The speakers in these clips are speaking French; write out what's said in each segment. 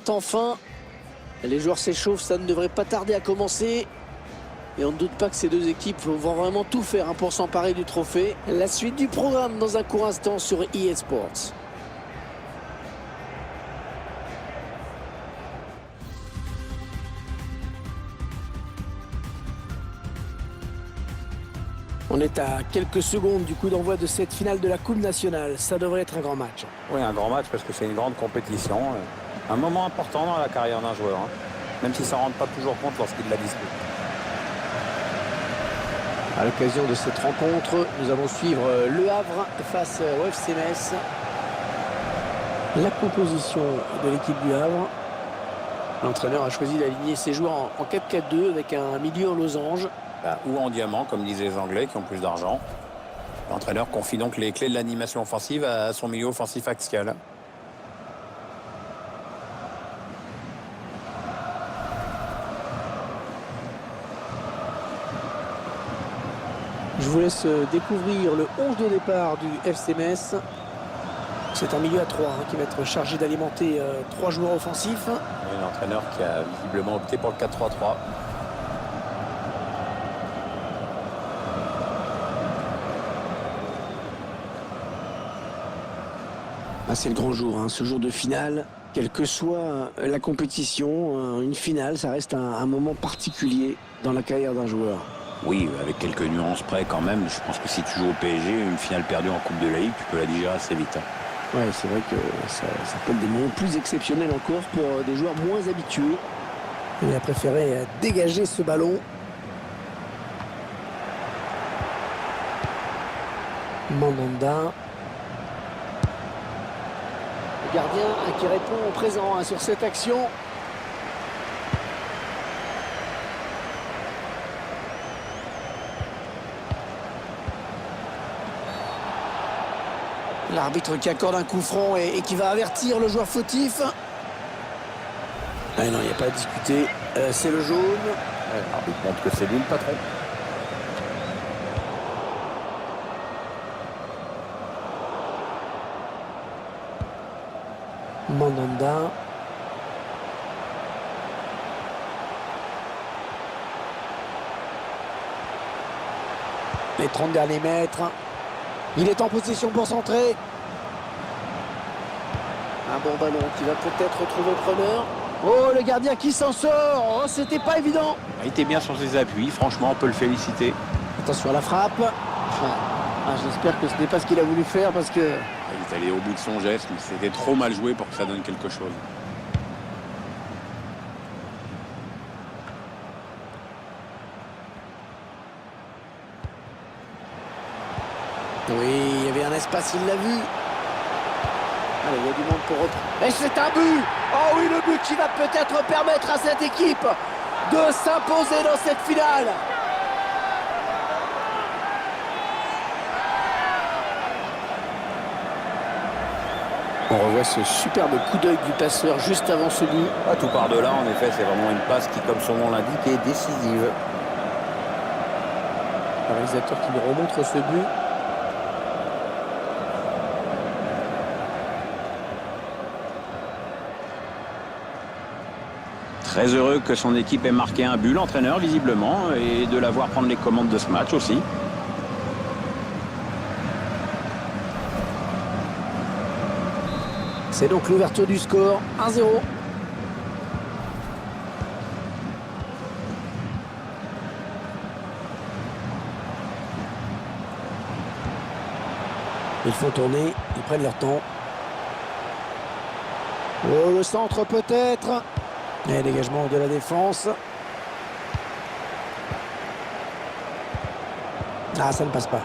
s'arrête enfin. Les joueurs s'échauffent, ça ne devrait pas tarder à commencer. Et on ne doute pas que ces deux équipes vont vraiment tout faire pour s'emparer du trophée. La suite du programme dans un court instant sur EA Sports. On est à quelques secondes du coup d'envoi de cette finale de la Coupe nationale. Ça devrait être un grand match. Oui, un grand match parce que c'est une grande compétition. Un moment important dans la carrière d'un joueur, même si ça ne rend pas toujours compte lorsqu'il la dispute. À l'occasion de cette rencontre, nous allons suivre Le Havre face au FC Metz. La composition de l'équipe du Havre. L'entraîneur a choisi d'aligner ses joueurs en 4-4-2 avec un milieu en losange. Ou en diamant, comme disaient les Anglais qui ont plus d'argent. L'entraîneur confie donc les clés de l'animation offensive à son milieu offensif axial. Je vous laisse découvrir le 11 de départ du FC Metz. C'est un milieu à 3 qui va être chargé d'alimenter 3 joueurs offensifs. Un entraîneur qui a visiblement opté pour le 4-3-3. C'est le grand jour, ce jour de finale. Quelle que soit la compétition, une finale, ça reste un moment particulier dans la carrière d'un joueur. Oui, avec quelques nuances près quand même. Je pense que si tu joues au PSG, une finale perdue en Coupe de la Ligue, tu peux la digérer assez vite. Ouais, c'est vrai que ça peut être des moments plus exceptionnels encore pour des joueurs moins habitués. Il a préféré dégager ce ballon. Mandanda. Le gardien qui répond au présent sur cette action. L'arbitre qui accorde un coup franc et qui va avertir le joueur fautif. Ah non, il n'y a pas à discuter. C'est le jaune. L'arbitre montre que c'est lui le patron. Mandanda. Les 30 derniers mètres. Il est en position pour centrer. Un bon ballon qui va peut-être retrouver le preneur. Oh, le gardien qui s'en sort. Oh, c'était pas évident. Il était bien sur ses appuis. Franchement, on peut le féliciter. Attention à la frappe. J'espère que ce n'est pas ce qu'il a voulu faire parce que... Il est allé au bout de son geste, mais c'était trop mal joué pour que ça donne quelque chose. Oui, il y avait un espace, il l'a vu. Allez, il y a du monde pour reprendre. Et c'est un but. Oh oui, le but qui va peut-être permettre à cette équipe de s'imposer dans cette finale. On revoit ce superbe coup d'œil du passeur juste avant ce but. Tout par de là, en effet, c'est vraiment une passe qui, comme son nom l'indique, est décisive. Le réalisateur qui nous remontre ce but. Très heureux que son équipe ait marqué un but, l'entraîneur, visiblement, et de la voir prendre les commandes de ce match aussi. C'est donc l'ouverture du score, 1-0. Ils font tourner, ils prennent leur temps. Oh, le centre peut-être. Et dégagement de la défense. Ah, ça ne passe pas.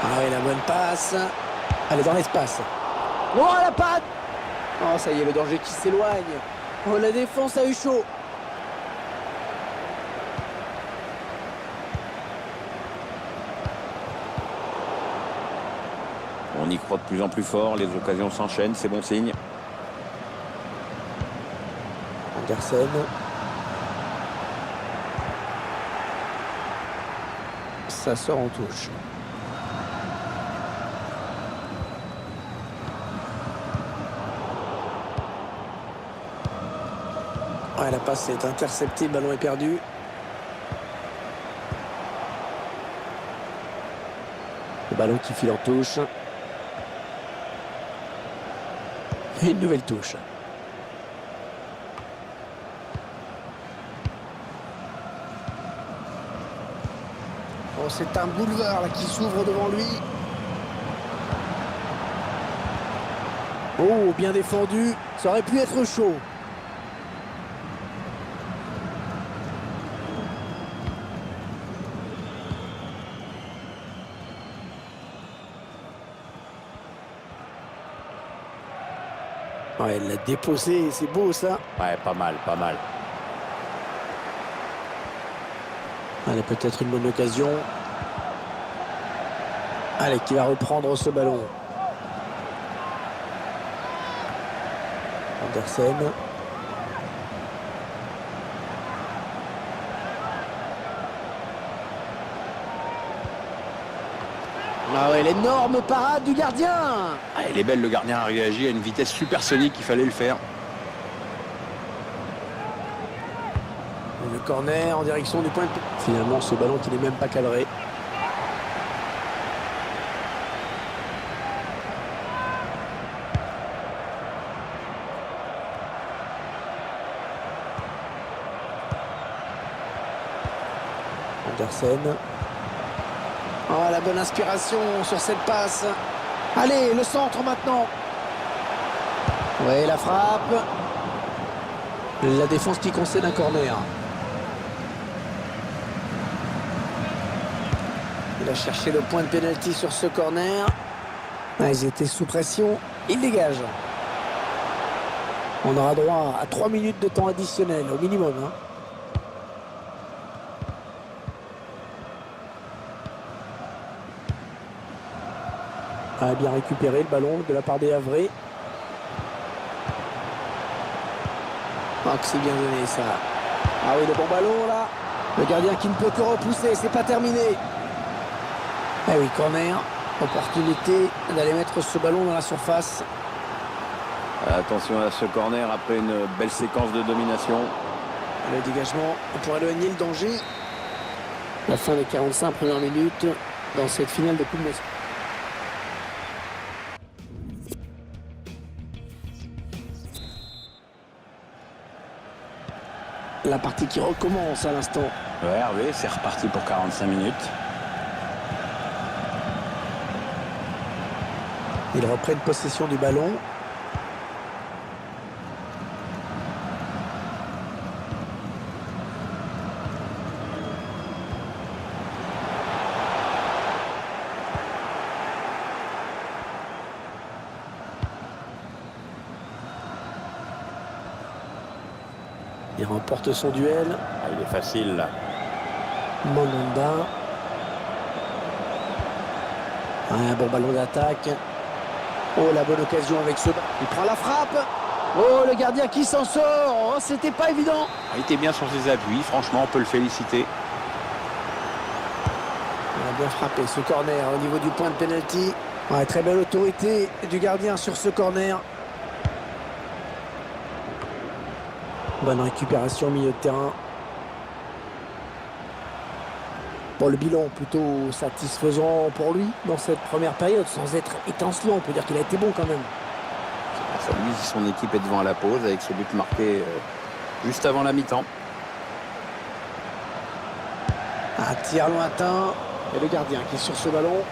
Ah oui, la bonne passe. Elle est dans l'espace. Oh, la patte. Oh, ça y est, le danger qui s'éloigne. Oh, la défense a eu chaud. On y croit de plus en plus fort, les occasions s'enchaînent, c'est bon signe. Andersen. ça sort en touche. Ouais, la passe est interceptée, le ballon est perdu. Le ballon qui file en touche. Et une nouvelle touche. Oh, c'est un boulevard là, qui s'ouvre devant lui. Oh, bien défendu. Ça aurait pu être chaud. Ouais, elle l'a déposé, c'est beau ça. Ouais, pas mal, pas mal. Allez, peut-être une bonne occasion. Allez, qui va reprendre ce ballon. Andersen. Ah ouais, l'énorme parade du gardien. Ah, il est belle, le gardien a réagi à une vitesse supersonique, il fallait le faire. Le corner en direction du point de... Finalement, ce ballon qui n'est même pas cadré. Andersen. Oh, la bonne inspiration sur cette passe. Allez, le centre maintenant. Ouais, la frappe. La défense qui concède un corner. Il a cherché le point de pénalty sur ce corner. Ah, ils étaient sous pression. Il dégage. On aura droit à 3 minutes de temps additionnel au minimum. Hein. A bien récupéré le ballon de la part des Havrais. Oh, que c'est bien donné ça. Ah oui, le bon ballon là. Le gardien qui ne peut que repousser, c'est pas terminé. Ah oui, corner. Opportunité d'aller mettre ce ballon dans la surface. Attention à ce corner après une belle séquence de domination. Le dégagement pour éloigner le danger. La fin des 45 premières minutes dans cette finale de Coupe de Nations. La partie qui recommence à l'instant. Ouais, Hervé, c'est reparti pour 45 minutes. Ils reprennent possession du ballon. Il remporte son duel. Ah, il est facile là. Mandanda. Un bon ballon d'attaque. Oh, la bonne occasion avec ce... Il prend la frappe. Oh, le gardien qui s'en sort. Oh, c'était pas évident. Il était bien sur ses appuis, franchement, on peut le féliciter. Il a bien frappé ce corner au niveau du point de pénalty. Ouais, très belle autorité du gardien sur ce corner. Bonne récupération au milieu de terrain. Bon, le bilan plutôt satisfaisant pour lui dans cette première période, sans être étincelant. On peut dire qu'il a été bon quand même. Ça lui, son équipe est devant à la pause avec ce but marqué juste avant la mi-temps. Un tir lointain. Et le gardien qui est sur ce ballon.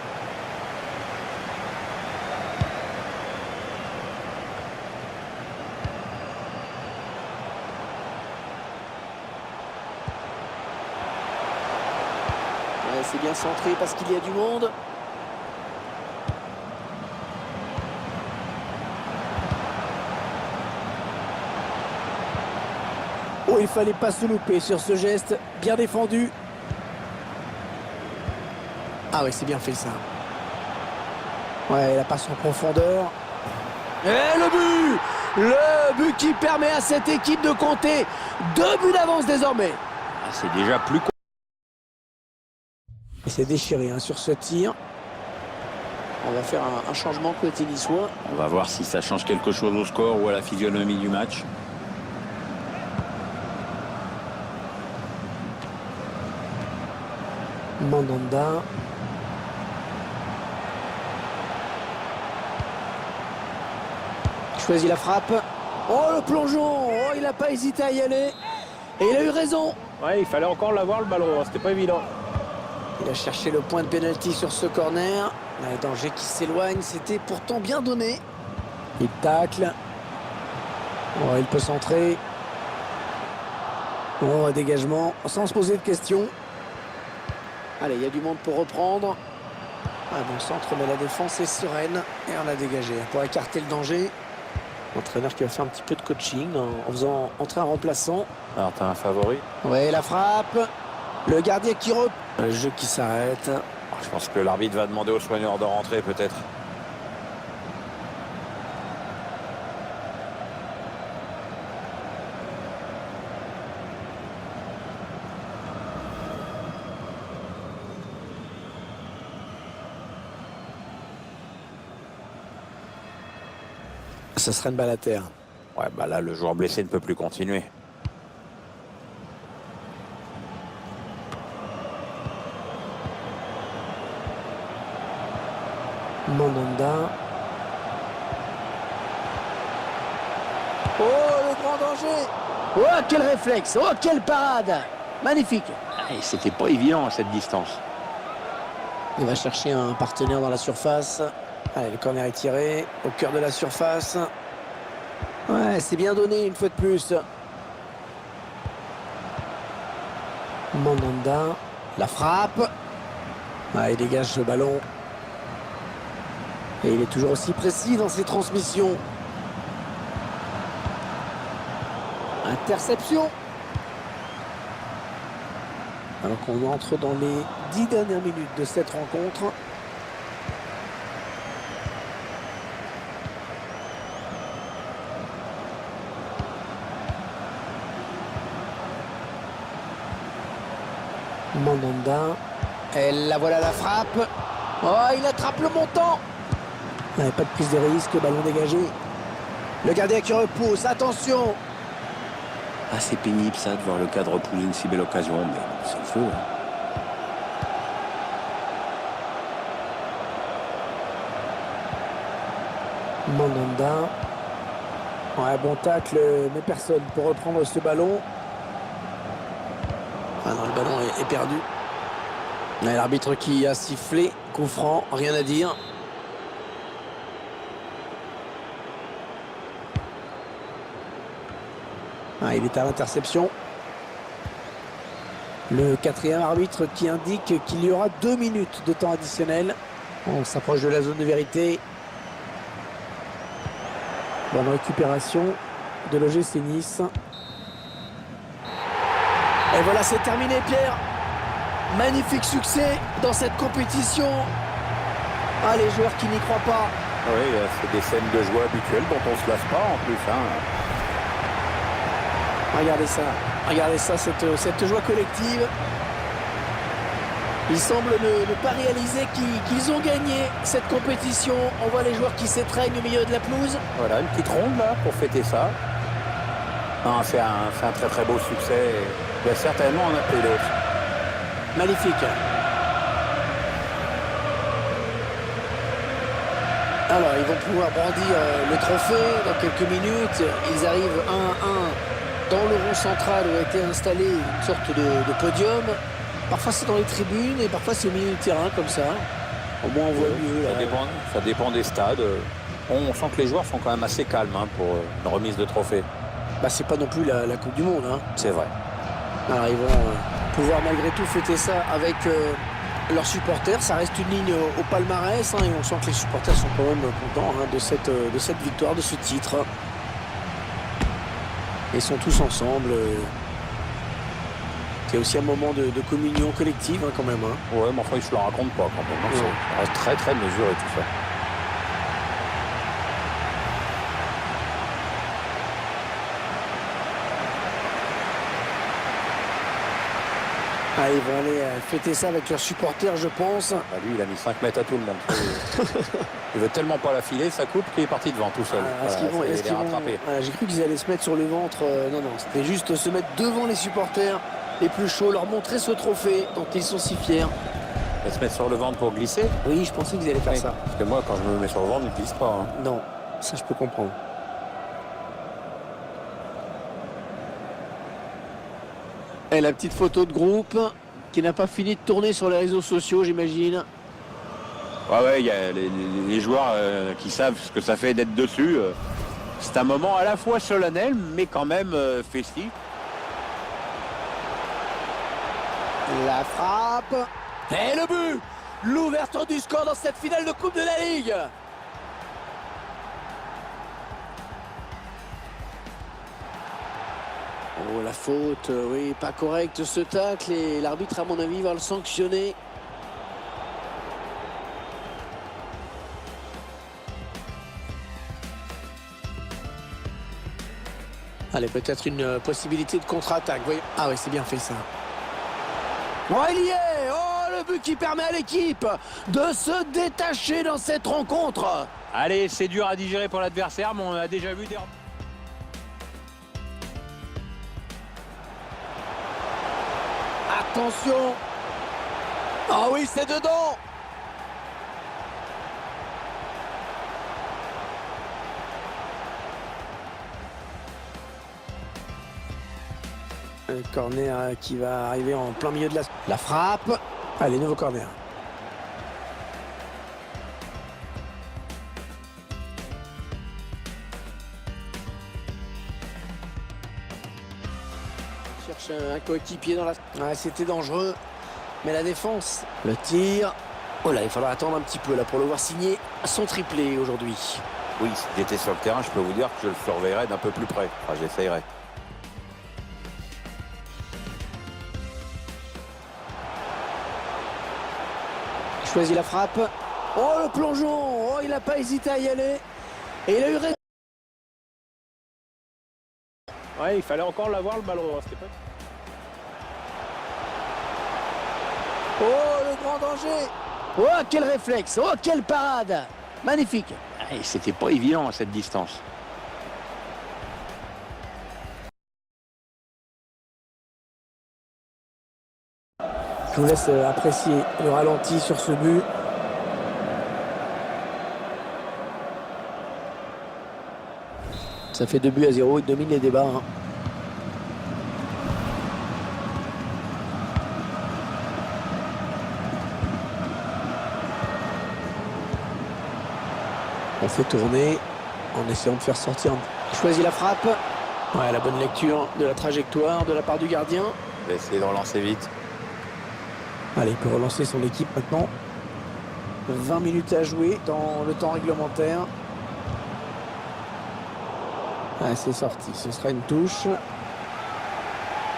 C'est bien centré parce qu'il y a du monde. Oh, il fallait pas se louper sur ce geste. Bien défendu. Ah oui, c'est bien fait ça. Ouais, la passe en profondeur. Et le but! Le but qui permet à cette équipe de compter 2 buts d'avance désormais. Ah, c'est déjà plus... Et Il s'est déchiré hein, sur ce tir. On va faire un changement côté niçois. On va voir si ça change quelque chose au score ou à la physionomie du match. Mandanda. Choisit la frappe. Oh, le plongeon. Oh, il n'a pas hésité à y aller. Et il a eu raison. Ouais, il fallait encore l'avoir le ballon, hein, c'était pas évident. Il a cherché le point de pénalty sur ce corner. Le danger qui s'éloigne, c'était pourtant bien donné. Il tacle. Oh, il peut centrer. Oh, dégagement, sans se poser de questions. Allez, il y a du monde pour reprendre. Un bon centre, mais la défense est sereine. Et on l'a dégagé pour écarter le danger. L'entraîneur qui va faire un petit peu de coaching en faisant entrer un remplaçant. Alors, t'as un favori? Ouais, la frappe. Le gardien qui reprend. Le jeu qui s'arrête. Je pense que l'arbitre va demander aux soigneurs de rentrer, peut-être. Ça serait une balle à terre. Ouais, bah là, le joueur blessé ne peut plus continuer. Mandanda. Oh, le grand danger. Oh, quel réflexe. Oh, quelle parade. Magnifique. C'était pas évident à cette distance. Il va chercher un partenaire dans la surface. Allez, le corner est tiré au cœur de la surface. Ouais, c'est bien donné une fois de plus. Mandanda. La frappe. Ah, il dégage le ballon. Et il est toujours aussi précis dans ses transmissions. Interception. Alors qu'on entre dans les 10 dernières minutes de cette rencontre. Mandanda. Et la voilà la frappe. Oh, il attrape le montant. Pas de prise de risque, ballon dégagé. Le gardien qui repousse, attention. Ah, c'est pénible ça de voir le cadre repousser une si belle occasion, mais c'est le feu. Mandanda. Ouais, bon tacle, mais personne pour reprendre ce ballon. Ah non, le ballon est perdu. L'arbitre qui a sifflé, coup franc, rien à dire. Ah, il est à l'interception. Le quatrième arbitre qui indique qu'il y aura 2 minutes de temps additionnel. On s'approche de la zone de vérité. Bonne récupération de l'OGC Nice. Et voilà, c'est terminé, Pierre. Magnifique succès dans cette compétition. Ah, les joueurs qui n'y croient pas. Oui, c'est des scènes de joie habituelles dont on se lasse pas en plus. Hein. Regardez ça, cette joie collective. Ils semblent ne pas réaliser qu'ils ont gagné cette compétition. On voit les joueurs qui s'étreignent au milieu de la pelouse. Voilà, une petite ronde là pour fêter ça. Non, c'est un très très beau succès. Il y a certainement en appeler d'autres. Magnifique. Alors, ils vont pouvoir brandir le trophée dans quelques minutes. Ils arrivent 1-1 dans le rond central où a été installé une sorte de podium. Parfois, c'est dans les tribunes et parfois, c'est au milieu du terrain, comme ça. Au moins, on voit mieux. Ça dépend des stades. On sent que les joueurs sont quand même assez calmes hein, pour une remise de trophée. Bah, c'est pas non plus la Coupe du Monde. Hein. C'est vrai. Alors, ils vont pouvoir malgré tout fêter ça avec leurs supporters. Ça reste une ligne au palmarès. Hein, et on sent que les supporters sont quand même contents hein, de cette victoire, de ce titre. Ils sont tous ensemble. C'est aussi un moment de communion collective hein, quand même. Hein. Ouais, mais enfin, ils se le racontent pas quand même. Hein. Ça reste très très mesuré tout ça. Ah, ils vont aller fêter ça avec leurs supporters, je pense. Bah, lui, il a mis 5 mètres à tout le monde. Il veut tellement pas la filer, ça coupe qu'il est parti devant tout seul. J'ai cru qu'ils allaient se mettre sur le ventre. Non, c'était juste se mettre devant les supporters les plus chauds, leur montrer ce trophée dont ils sont si fiers. Et se mettre sur le ventre pour glisser? Oui, je pensais qu'ils allaient faire ça. Parce que moi, quand je me mets sur le ventre, je ne glisse pas. Hein. Non, ça je peux comprendre. Et la petite photo de groupe qui n'a pas fini de tourner sur les réseaux sociaux, j'imagine. Ouais, il y a les joueurs qui savent ce que ça fait d'être dessus. C'est un moment à la fois solennel, mais quand même festif. La frappe. Et le but. L'ouverture du score dans cette finale de Coupe de la Ligue. Oh, la faute, oui, pas correcte ce tacle. Et l'arbitre, à mon avis, va le sanctionner. Allez, peut-être une possibilité de contre-attaque. Ah oui, c'est bien fait ça. Oh, il y est! Oh, le but qui permet à l'équipe de se détacher dans cette rencontre. Allez, c'est dur à digérer pour l'adversaire, mais on a déjà vu des... Attention! Ah oui, c'est dedans! Un corner qui va arriver en plein milieu de la frappe. Allez, nouveau corner. Cherche un coéquipier dans la... Ah, c'était dangereux. Mais la défense, le tir. Oh là, il faudra attendre un petit peu là pour le voir signer son triplé aujourd'hui. Oui, si j'étais sur le terrain, je peux vous dire que je le surveillerais d'un peu plus près. Enfin, j'essayerais. Il choisit la frappe. Oh, le plongeon. Oh, il n'a pas hésité à y aller. Et il a eu raison. Ouais, il fallait encore l'avoir le ballon, hein, Stéphane. Oh, le grand danger. Oh, quel réflexe. Oh, quelle parade. Magnifique. C'était pas évident à cette distance. Je vous laisse apprécier le ralenti sur ce but. Ça fait 2-0, il domine les débats. Hein. On fait tourner en essayant de faire sortir. Il choisit la frappe. Ouais, la bonne lecture de la trajectoire de la part du gardien. Il va essayer de relancer vite. Allez, il peut relancer son équipe maintenant. 20 minutes à jouer dans le temps réglementaire. Ah, c'est sorti, ce sera une touche.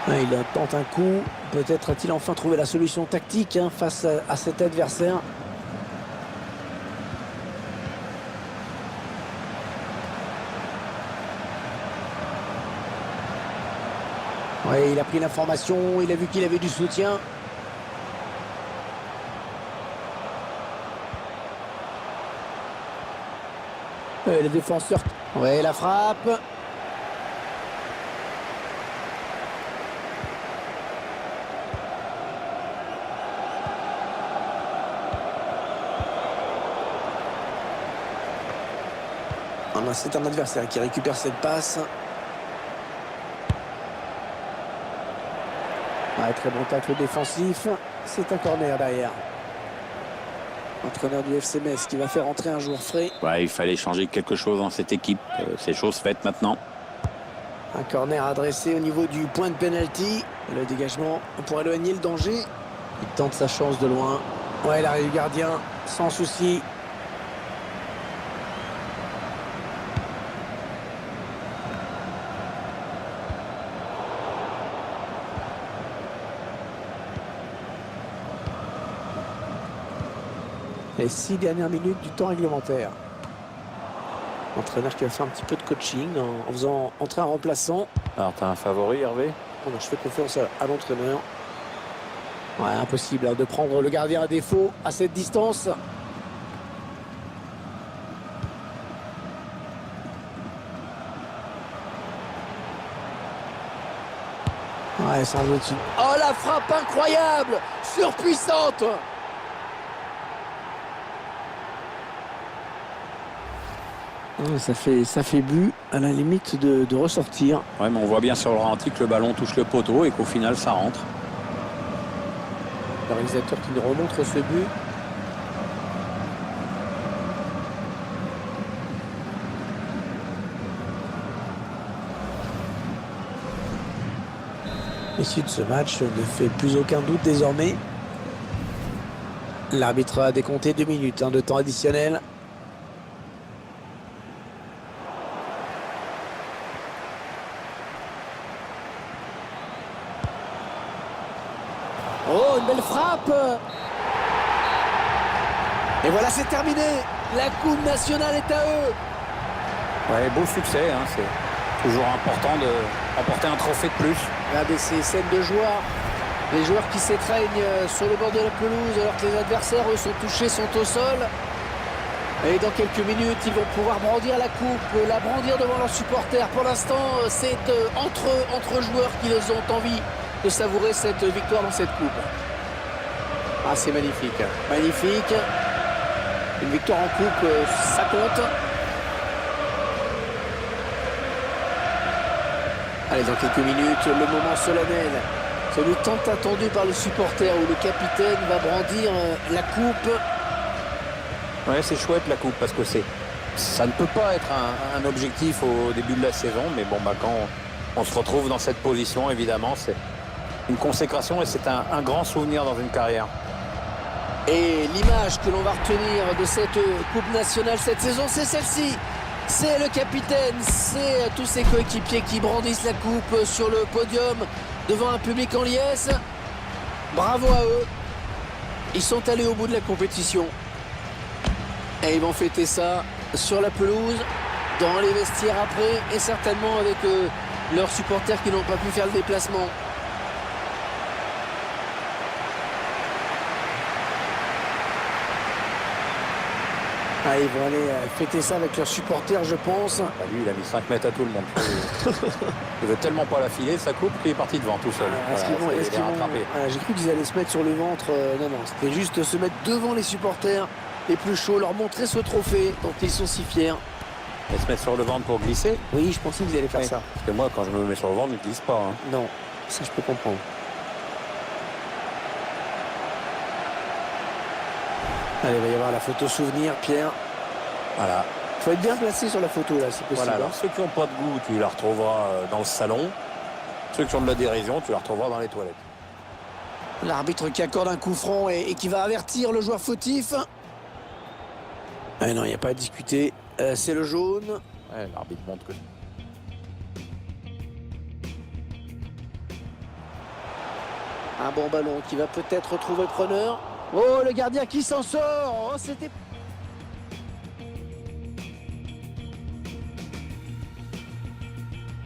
Ah, il tente un coup. Peut-être a-t-il enfin trouvé la solution tactique hein, face à cet adversaire. Ouais, il a pris l'information, il a vu qu'il avait du soutien. Le défenseur. Ouais, la frappe. C'est un adversaire qui récupère cette passe. Ouais, très bon tacle défensif. C'est un corner derrière. Entraîneur du FC Metz qui va faire entrer un joueur frais. Ouais, il fallait changer quelque chose dans cette équipe. C'est chose faite maintenant. Un corner adressé au niveau du point de pénalty. Le dégagement pour éloigner le danger. Il tente sa chance de loin. Ouais, l'arrêt du gardien, sans souci. Les 6 dernières minutes du temps réglementaire. Entraîneur qui va faire un petit peu de coaching en faisant entrer un remplaçant. Alors, t'as un favori, Hervé? Je fais confiance à l'entraîneur. Ouais, impossible hein, de prendre le gardien à défaut à cette distance. Ouais, sans doute. Oh, la frappe incroyable, surpuissante. Ça fait but à la limite de ressortir. Ouais, mais on voit bien sur le ralenti que le ballon touche le poteau et qu'au final ça rentre. Le réalisateur qui nous remontre ce but. L'issue de ce match ne fait plus aucun doute désormais. L'arbitre a décompté 2 minutes de temps additionnel. Oh, une belle frappe! Et voilà, c'est terminé. La Coupe nationale est à eux. Ouais, beau succès, hein, c'est toujours important de remporter un trophée de plus. Regardez ces scènes de joueurs. Les joueurs qui s'étreignent sur le bord de la pelouse alors que les adversaires, eux, sont touchés, sont au sol. Et dans quelques minutes, ils vont pouvoir brandir la coupe, la brandir devant leurs supporters. Pour l'instant, c'est entre joueurs qui ont envie de savourer cette victoire dans cette coupe. Ah, c'est magnifique. Magnifique. Une victoire en coupe, ça compte. Allez, dans quelques minutes, le moment solennel. Celui tant attendu par le supporter où le capitaine va brandir la coupe. Ouais, c'est chouette la coupe parce que ça ne peut pas être un objectif au début de la saison, mais bon, bah, quand on se retrouve dans cette position, évidemment, c'est une consécration et c'est un grand souvenir dans une carrière. Et l'image que l'on va retenir de cette Coupe nationale cette saison, c'est celle-ci. C'est le capitaine, c'est tous ses coéquipiers qui brandissent la coupe sur le podium devant un public en liesse. Bravo à eux. Ils sont allés au bout de la compétition. Et ils vont fêter ça sur la pelouse, dans les vestiaires après, et certainement avec leurs supporters qui n'ont pas pu faire le déplacement. Ah, ils vont aller fêter ça avec leurs supporters, je pense. Bah, lui, il a mis 5 mètres à tout le monde. Il veut tellement pas la filer, sa coupe, qu'il est parti devant tout seul. J'ai cru qu'ils allaient se mettre sur le ventre. Non, c'était juste se mettre devant les supporters les plus chauds, leur montrer ce trophée dont ils sont si fiers. Et se mettre sur le ventre pour glisser? Oui, je pensais qu'ils allaient faire ça. Parce que moi, quand je me mets sur le ventre, je ne glisse pas. Hein. Non, ça je peux comprendre. Allez, il va y avoir la photo souvenir, Pierre. Voilà. Il faut être bien placé sur la photo, là, si possible. Voilà, alors ceux qui n'ont pas de goût, tu la retrouveras dans le salon. Ceux qui ont de la dérision, tu la retrouveras dans les toilettes. L'arbitre qui accorde un coup franc et qui va avertir le joueur fautif. Ah non, il n'y a pas à discuter. C'est le jaune. Ouais, l'arbitre montre que... Un bon ballon qui va peut-être trouver preneur. Oh, le gardien qui s'en sort. Oh, c'était...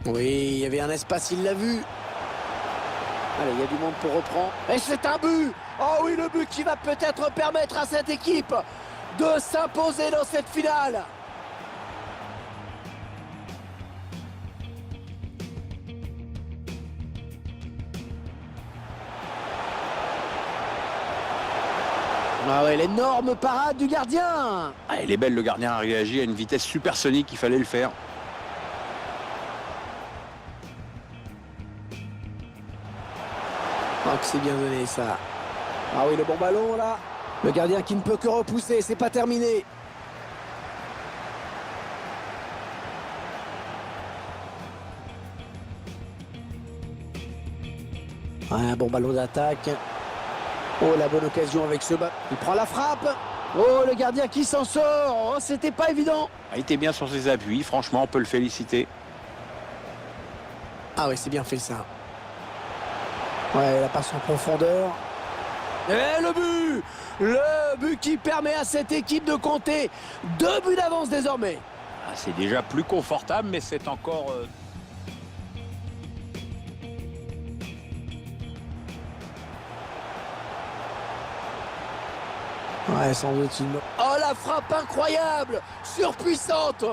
Oui, il y avait un espace, il l'a vu. Allez, il y a du monde pour reprendre. Et c'est un but. Oh oui, le but qui va peut-être permettre à cette équipe de s'imposer dans cette finale. Ah ouais, l'énorme parade du gardien. Ah, elle est belle, le gardien a réagi à une vitesse supersonique, il fallait le faire. Oh, que c'est bien donné ça. Ah oui, le bon ballon là. Le gardien qui ne peut que repousser, c'est pas terminé. Un bon ballon d'attaque. Oh, la bonne occasion avec ce bas. Il prend la frappe. Oh, le gardien qui s'en sort. Oh, c'était pas évident. Il était bien sur ses appuis, franchement, on peut le féliciter. Ah oui, c'est bien fait ça. Ouais, la passe en profondeur. Et le but! Le but qui permet à cette équipe de compter 2 buts d'avance désormais. Ah, c'est déjà plus confortable, mais c'est encore... Ouais, sans doute une... Oh, la frappe incroyable, surpuissante.